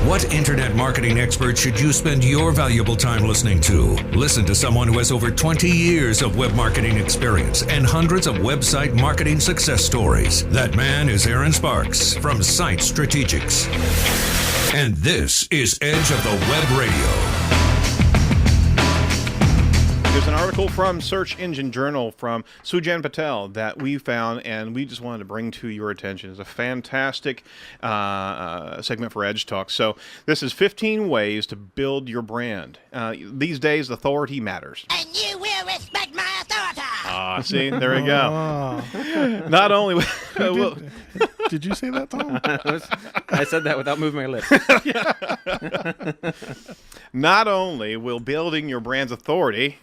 What internet marketing expert should you spend your valuable time listening to? Listen to someone who has over 20 years of web marketing experience and hundreds of website marketing success stories. That man is Aaron Sparks from Site Strategics. And this is Edge of the Web Radio. There's an article from Search Engine Journal from Sujan Patel that we found, and we just wanted to bring to your attention. It's a fantastic segment for Edge Talk. So this is 15 ways to build your brand. These days, authority matters. And you will respect my authority. See, there we go. Not only... Did you say that, Tom? I said that without moving my lips. Not only will building your brand's authority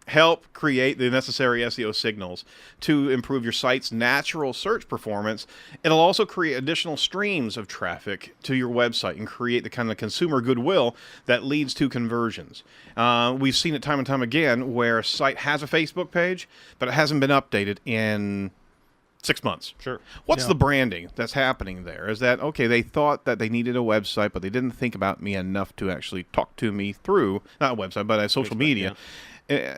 help create the necessary SEO signals to improve your site's natural search performance, it'll also create additional streams of traffic to your website and create the kind of consumer goodwill that leads to conversions. We've seen it time and time again where a site has a Facebook page, but it hasn't been updated in 6 months. Sure. What's the branding that's happening there? Is that, okay, they thought that they needed a website, but they didn't think about me enough to actually talk to me through, not a website, but a social media. Yeah.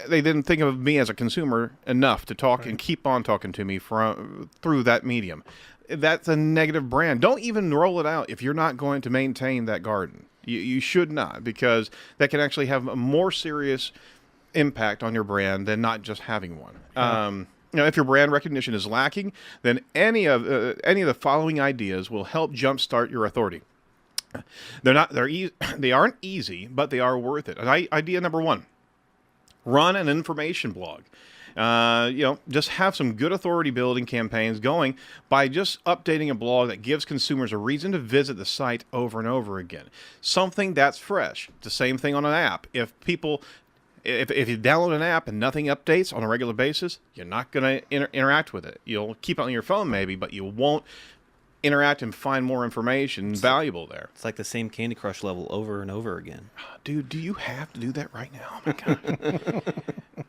They didn't think of me as a consumer enough to talk and keep on talking to me through that medium. That's a negative brand. Don't even roll it out if you're not going to maintain that garden. You should not, because that can actually have a more serious impact on your brand than not just having one. If your brand recognition is lacking, then any of the following ideas will help jumpstart your authority. They aren't easy, but they are worth it. Idea number one: run an information blog. Just have some good authority building campaigns going by just updating a blog that gives consumers a reason to visit the site over and over again. Something that's fresh. The same thing on an app. If you download an app and nothing updates on a regular basis, you're not going to interact with it. You'll keep it on your phone maybe, but you won't interact and find more information valuable there. It's like the same Candy Crush level over and over again. Dude, do you have to do that right now? Oh my God.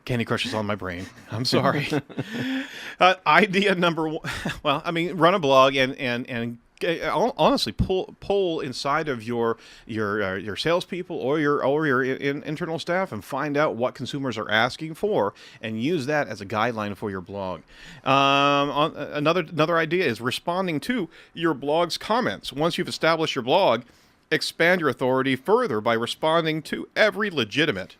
Candy Crush is on my brain. I'm sorry. Idea number one. Well, I mean, run a blog and honestly, pull inside of your salespeople or your internal staff and find out what consumers are asking for, and use that as a guideline for your blog. Another idea is responding to your blog's comments. Once you've established your blog, expand your authority further by responding to every legitimate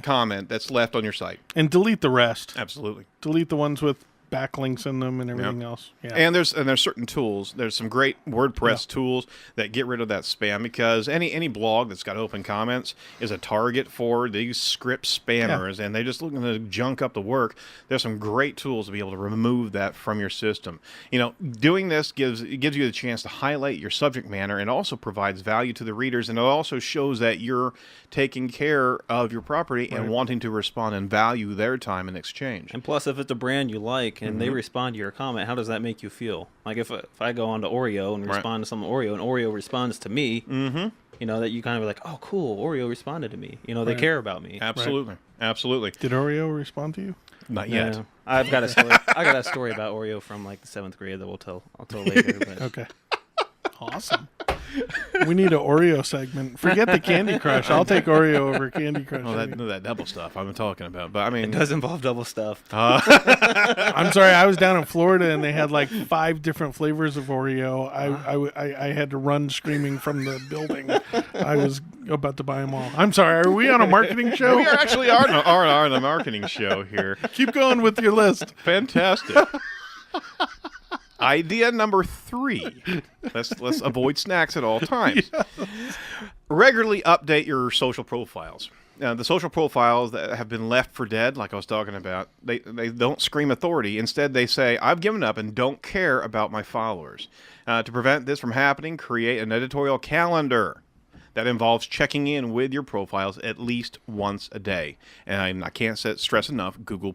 comment that's left on your site, and delete the rest. Absolutely, delete the ones with backlinks in them and everything else. Yeah. And there's certain tools. There's some great WordPress tools that get rid of that spam, because any blog that's got open comments is a target for these script spammers, and they're just looking to junk up the work. There's some great tools to be able to remove that from your system. Doing this gives you the chance to highlight your subject matter, and also provides value to the readers, and it also shows that you're taking care of your property and wanting to respond and value their time in exchange. And plus, if it's a brand you like and they respond to your comment, how does that make you feel? Like if I go on to Oreo and respond to some Oreo, and Oreo responds to me, that you kind of be like, oh, cool, Oreo responded to me. They care about me. Absolutely. Absolutely. Did Oreo respond to you? Not yet. I've got a story. I got a story about Oreo from like the 7th grade that I'll tell later. But. Okay. Awesome. We need an Oreo segment. Forget the Candy Crush. I'll take Oreo over Candy Crush. Oh, that double stuff I'm talking about. But I mean, it does involve double stuff. I'm sorry. I was down in Florida and they had like 5 different flavors of Oreo. I had to run screaming from the building. I was about to buy them all. I'm sorry. Are we on a marketing show? We actually are on a marketing show here. Keep going with your list. Fantastic. Idea number 3. Let's avoid snacks at all times. Yes. Regularly update your social profiles. The social profiles that have been left for dead, like I was talking about, they don't scream authority. Instead, they say, I've given up and don't care about my followers. To prevent this from happening, create an editorial calendar that involves checking in with your profiles at least once a day. And I can't stress enough, Google+.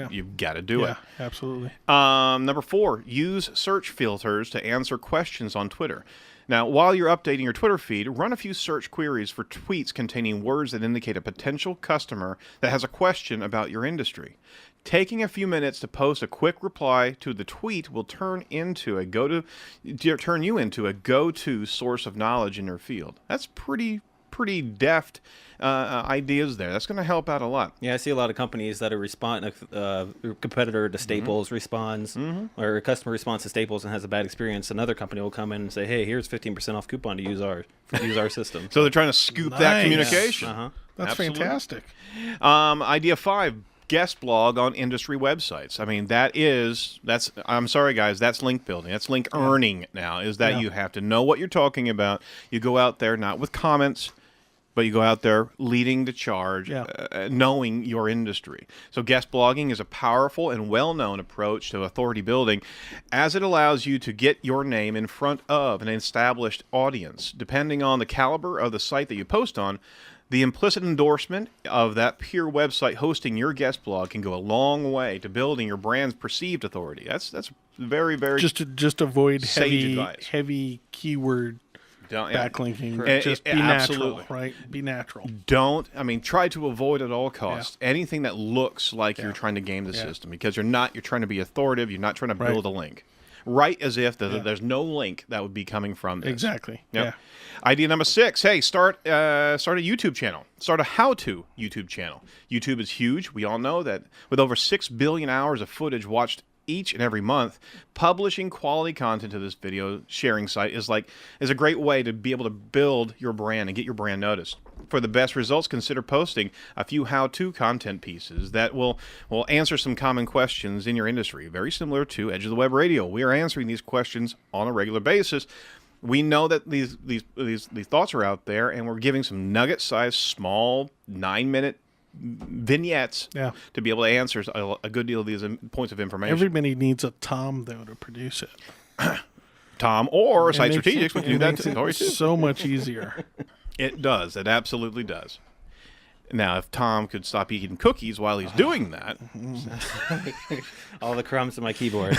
you've got to do it. Yeah, absolutely. Number 4, use search filters to answer questions on Twitter. Now, while you're updating your Twitter feed, run a few search queries for tweets containing words that indicate a potential customer that has a question about your industry. Taking a few minutes to post a quick reply to the tweet will turn you into a go-to source of knowledge in your field. That's pretty deft ideas there. That's going to help out a lot. Yeah, I see a lot of companies that are responding. A competitor to Staples responds, or a customer responds to Staples and has a bad experience. Another company will come in and say, "Hey, here's 15% off coupon to use our system." So they're trying to scoop that Nice. communication. That's Absolutely. fantastic. Idea 5. Guest blog on industry websites. I mean, that's I'm sorry guys, that's link building. That's link earning now, is that you have to know what you're talking about. You go out there not with comments, but you go out there leading the charge, knowing your industry. So guest blogging is a powerful and well-known approach to authority building, as it allows you to get your name in front of an established audience. Depending on the caliber of the site that you post on, the implicit endorsement of that peer website hosting your guest blog can go a long way to building your brand's perceived authority. That's very, very just avoid sage advice. heavy keyword backlinking. And just be absolutely. natural, right? Be natural. Try to avoid at all costs anything that looks like you're trying to game the system, because you're trying to be authoritative. You're not trying to build a link. Right, as if there's no link that would be coming from this. Exactly. Yep. Yeah. Idea number 6. Hey, start a YouTube channel. Start a how-to YouTube channel. YouTube is huge. We all know that. With over 6 billion hours of footage watched each and every month, publishing quality content to this video sharing site is a great way to be able to build your brand and get your brand noticed. For the best results, consider posting a few how-to content pieces that will answer some common questions in your industry. Very similar to Edge of the Web Radio. We are answering these questions on a regular basis. We know that these thoughts are out there, and we're giving some nugget-sized, small, 9-minute vignettes to be able to answer a good deal of these points of information. Everybody needs a Tom, though, to produce it. Tom or Site Strategics would do that too. So much easier. It does. It absolutely does. Now, if Tom could stop eating cookies while he's doing that. All the crumbs to my keyboard.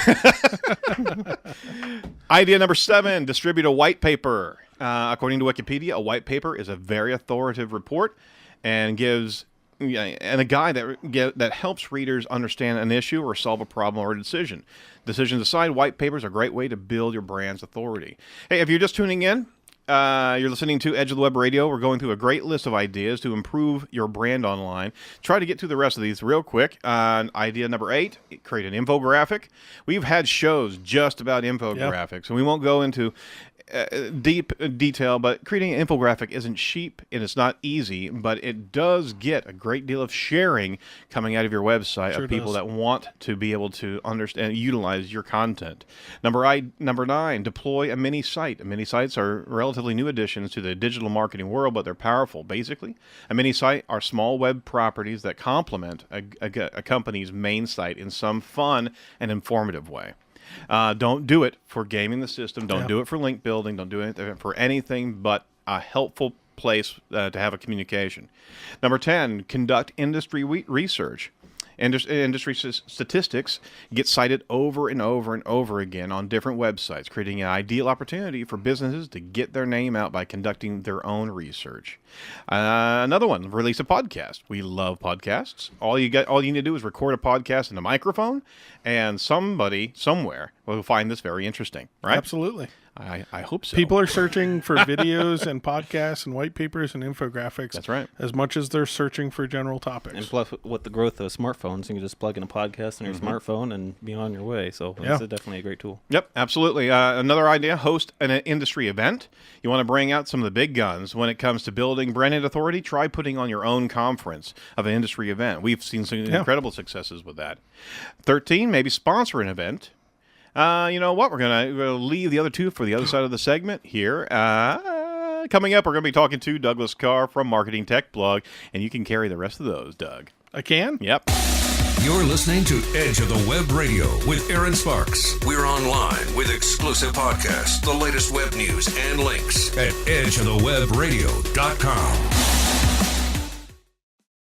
Idea number 7, distribute a white paper. According to Wikipedia, a white paper is a very authoritative report and a guide that helps readers understand an issue or solve a problem or a decision. Decisions aside, white papers are a great way to build your brand's authority. Hey, if you're just tuning in, you're listening to Edge of the Web Radio. We're going through a great list of ideas to improve your brand online. Try to get through the rest of these real quick. Idea number 8, create an infographic. We've had shows just about infographics, and we won't go into deep detail, but creating an infographic isn't cheap and it's not easy, but it does get a great deal of sharing coming out of your website of people that want to be able to understand and utilize your content. Number 9, deploy a mini site. Mini sites are relatively new additions to the digital marketing world, but they're powerful. Basically, a mini site are small web properties that complement a company's main site in some fun and informative way. Don't do it for gaming the system. Don't do it for link building. Don't do it for anything but a helpful place to have a communication. Number 10, conduct industry research. Industry statistics get cited over and over and over again on different websites, creating an ideal opportunity for businesses to get their name out by conducting their own research. Another one, release a podcast. We love podcasts. All you need to do is record a podcast in a microphone, and somebody somewhere will find this very interesting, right? Absolutely. I hope so. People are searching for videos and podcasts and white papers and infographics. That's right. As much as they're searching for general topics. And plus, with the growth of smartphones, you can just plug in a podcast on your smartphone and be on your way. So it's definitely a great tool. Yep, absolutely. Another idea, host an industry event. You want to bring out some of the big guns when it comes to building branded authority. Try putting on your own conference of an industry event. We've seen some incredible successes with that. 13, maybe sponsor an event. You know what? We're gonna leave the other two for the other side of the segment here. Coming up, we're going to be talking to Douglas Carr from Marketing Tech Blog, and you can carry the rest of those, Doug. I can? Yep. You're listening to Edge of the Web Radio with Aaron Sparks. We're online with exclusive podcasts, the latest web news, and links at edgeofthewebradio.com.